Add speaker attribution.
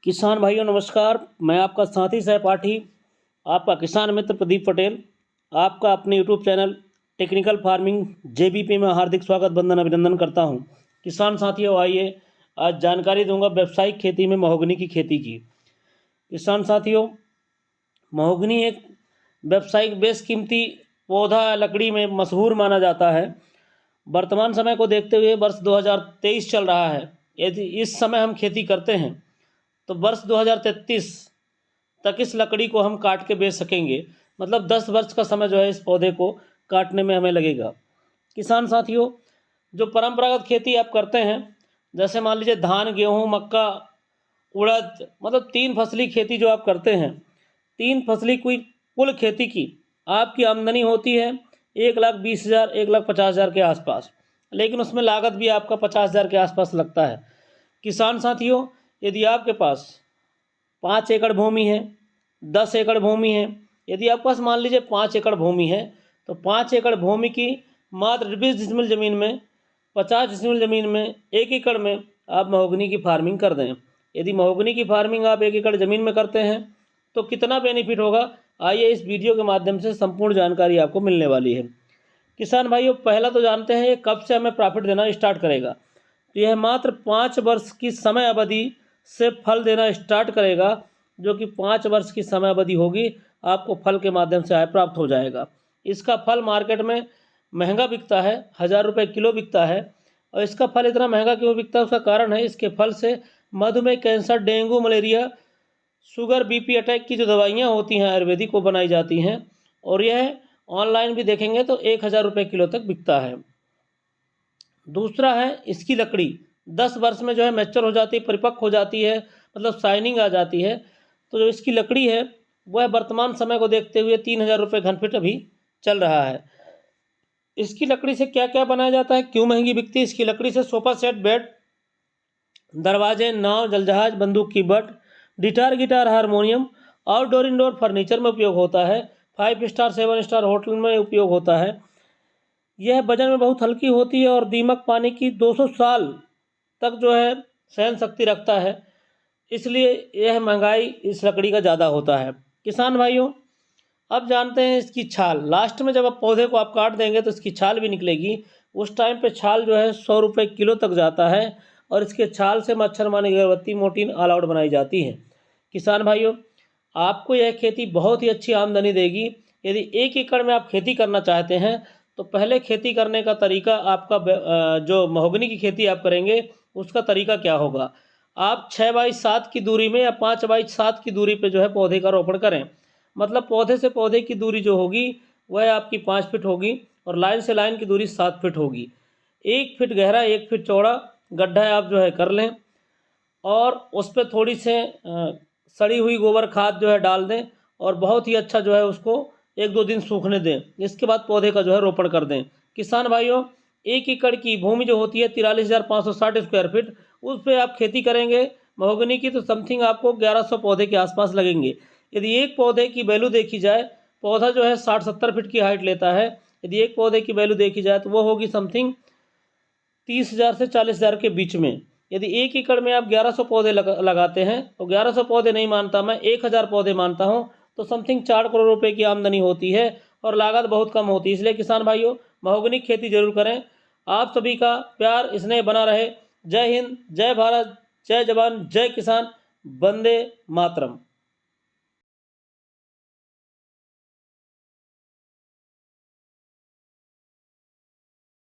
Speaker 1: किसान भाइयों नमस्कार। मैं आपका साथी सहपाठी आपका किसान मित्र प्रदीप पटेल आपका अपने YouTube channel technical farming JBP में हार्दिक स्वागत वंदन अभिनंदन करता हूं। किसान साथियों आइए आज जानकारी दूंगा व्यावसायिक खेती में महोगनी की खेती की। किसान साथियों, महोगनी एक व्यावसायिक बेशकीमती पौधा लकड़ी में मशहूर माना जाता है। वर्तमान समय को देखते हुए वर्ष 2023 चल रहा है। यदि इस समय हम खेती करते हैं तो वर्ष 2033 तक इस लकड़ी को हम काट के बेच सकेंगे। मतलब 10 वर्ष का समय जो है इस पौधे को काटने में हमें लगेगा। किसान साथियों, जो परंपरागत खेती आप करते हैं, जैसे मान लीजिए धान, गेहूं, मक्का, उड़द, मतलब 3 फसली खेती जो आप करते हैं, 3 फसली कुल खेती की आपकी आमदनी होती है 1,20,000 1,50,000 के आसपास, लेकिन उसमें लागत भी आपका 50,000 के आसपास लगता है। किसान साथियों, यदि आपके पास 5 एकड़ भूमि है, 10 एकड़ भूमि है, यदि आपके पास मान लीजिए 5 एकड़ भूमि है, तो 5 एकड़ भूमि की मात्र 20 डिसमिल ज़मीन में, 50 डिसमिल ज़मीन में, 1 एकड़ में आप महोगनी की फार्मिंग कर दें। यदि महोगनी की फार्मिंग आप 1 एकड़ ज़मीन में करते हैं तो कितना बेनिफिट होगा, आइए इस वीडियो के माध्यम से संपूर्ण जानकारी आपको मिलने वाली है। किसान भाइयों, पहला तो जानते हैं ये कब से हमें प्रॉफिट देना स्टार्ट करेगा। तो यह मात्र 5 वर्ष की समय अवधि से फल देना स्टार्ट करेगा, जो कि 5 वर्ष की समय अवधि होगी, आपको फल के माध्यम से आय प्राप्त हो जाएगा। इसका फल मार्केट में महंगा बिकता है, 1000 रुपये किलो बिकता है। और इसका फल इतना महंगा क्यों बिकता है, उसका कारण है इसके फल से मधुमेह, cancer, dengue, malaria, sugar, BP attack की जो दवाइयाँ होती हैं आयुर्वेदिक, वो बनाई जाती हैं। और यह ऑनलाइन भी देखेंगे तो 1000 रुपये किलो तक बिकता है। दूसरा है इसकी लकड़ी 10 वर्ष में जो है मैच्योर हो जाती है, परिपक्व हो जाती है, मतलब शाइनिंग आ जाती है। तो जो इसकी लकड़ी है वह वर्तमान समय को देखते हुए 3000 रुपये घन फीट अभी चल रहा है। इसकी लकड़ी से क्या क्या बनाया जाता है, क्यों महंगी बिकती है? इसकी लकड़ी से सोफा सेट, बेड, दरवाजे, नाव, जलजहाज, बंदूक की but, guitar, harmonium, outdoor indoor furniture में उपयोग होता है। 5 स्टार 7 स्टार होटल में उपयोग होता है। यह वजन में बहुत हल्की होती है और दीमक पानी की 200 साल तक जो है सहन शक्ति रखता है, इसलिए यह महंगाई इस लकड़ी का ज़्यादा होता है। किसान भाइयों, अब जानते हैं इसकी छाल। लास्ट में जब आप पौधे को आप काट देंगे तो इसकी छाल भी निकलेगी। उस टाइम पे छाल जो है 100 रुपये किलो तक जाता है और इसके छाल से मच्छर मारने की अगरबत्ती, मोर्टीन, ऑल आउट बनाई जाती है। किसान भाइयों, आपको यह खेती बहुत ही अच्छी आमदनी देगी। यदि 1 एकड़ में आप खेती करना चाहते हैं तो पहले खेती करने का तरीका आपका जो महोगनी की खेती आप करेंगे उसका तरीका क्या होगा, आप 6 बाई 7 की दूरी में या 5 बाई 7 की दूरी पे जो है पौधे का रोपण करें। मतलब पौधे से पौधे की दूरी जो होगी वह आपकी 5 फीट होगी और लाइन से लाइन की दूरी 7 फीट होगी। 1 फीट गहरा 1 फीट चौड़ा गड्ढा आप जो है कर लें और उस पर थोड़ी से सड़ी हुई गोबर खाद जो है डाल दें और बहुत ही अच्छा जो है उसको 1-2 दिन सूखने दें। इसके बाद पौधे का जो है रोपण कर दें। किसान भाइयों, 1 एकड़ की भूमि जो होती है 43,560 स्क्वायर फीट, उस पर आप खेती करेंगे महोगनी की तो समथिंग आपको 1100 पौधे के आसपास लगेंगे। यदि एक पौधे की वैल्यू देखी जाए, पौधा जो है 60-70 फीट की हाइट लेता है। यदि एक पौधे की वैल्यू देखी जाए तो वो होगी समथिंग 30,000 से 40,000 के बीच में। यदि 1 एकड़ में आप 1100 पौधे लगाते हैं तो 1100 पौधे नहीं मानता मैं, 1000 पौधे मानता हूं, तो समथिंग 4 करोड़ रुपए की आमदनी होती है और लागत बहुत कम होती है। इसलिए किसान भाइयों, महोगनी खेती जरूर करें। आप सभी का प्यार स्नेह बना रहे। जय हिंद, जय भारत, जय जवान, जय किसान, वंदे मातरम।